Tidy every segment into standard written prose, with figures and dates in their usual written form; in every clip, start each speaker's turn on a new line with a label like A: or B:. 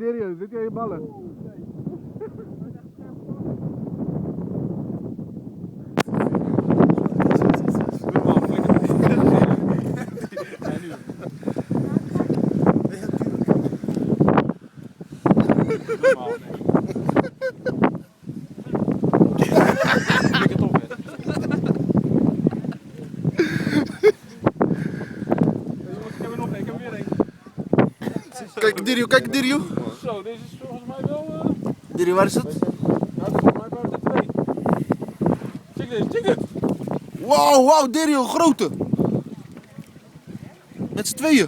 A: Dario, zit hij aan je ballen?
B: Kijk Dario, kijk Dario.
C: Zo, deze is volgens mij wel...
B: Dario, waar is het?
C: Nou, volgens mij waren er 2. Check dit!
B: Wow, Dario, grote. Met z'n tweeën.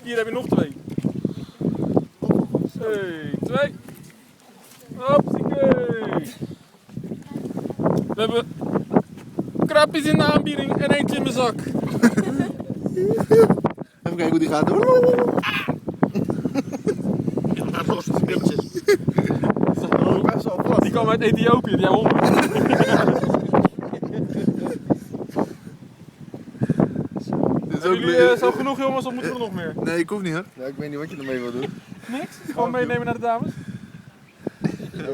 C: Hier heb je nog 2. 2. Hopsakee. We hebben krapjes in de aanbieding en eentje in mijn zak.
B: Even kijken hoe die gaat.
C: Die kwam uit Ethiopië, die honden. Hebben jullie zo genoeg jongens of moeten we er nog meer?
B: Nee, ik hoef niet hoor. Ja, ik weet niet wat je ermee wil doen.
C: Niks? Gewoon meenemen naar de dames?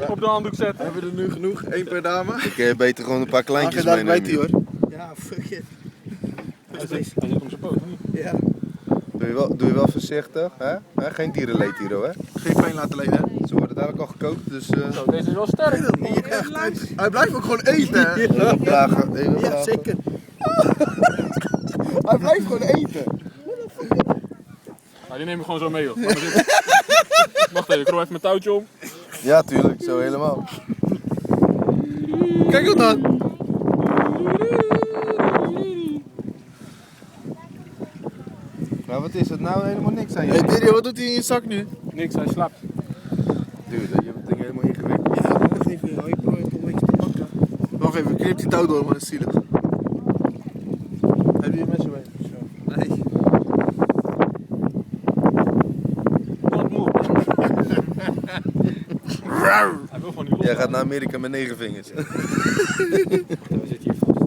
C: Op de handdoek zetten.
B: Hebben we er nu genoeg? 1 per dame? Ik kan beter gewoon een paar kleintjes
D: meenemen.
B: meenemen.
D: Weet hij, hoor.
E: Ja, fuck it.
C: Hij zit om zijn poot, niet?
E: Ja.
B: Doe je wel voorzichtig, hè? Geen dierenleed hier hoor.
D: Geen pijn laten leen, hè?
B: Ze worden dadelijk al gekookt, dus...
C: Zo, deze is wel sterk.
D: Hij blijft ook gewoon eten, hè?
B: Even vragen, even
E: Ja,
B: vragen.
E: zeker.
D: Hij blijft gewoon eten.
C: Nou, die neem ik gewoon zo mee, joh. Wacht even, ik rol even mijn touwtje om.
B: Ja, tuurlijk, zo helemaal.
D: Kijk hem dan.
B: Nou, wat is het nou? Helemaal niks aan je.
D: Hey Dario, wat doet hij in je zak nu?
C: Niks, hij slaapt.
B: Dude, je hebt het ding helemaal ingewikkeld.
E: Ja, wacht even. Hou je prooi om een beetje te pakken.
D: Wacht even, knip die touw door, maar dat is zielig. Heb je je mes mee? Nee.
C: Wat moe. Hij wil gewoon niet los.
B: Jij gaat naar Amerika met 9 vingers.
C: We zitten hier vast.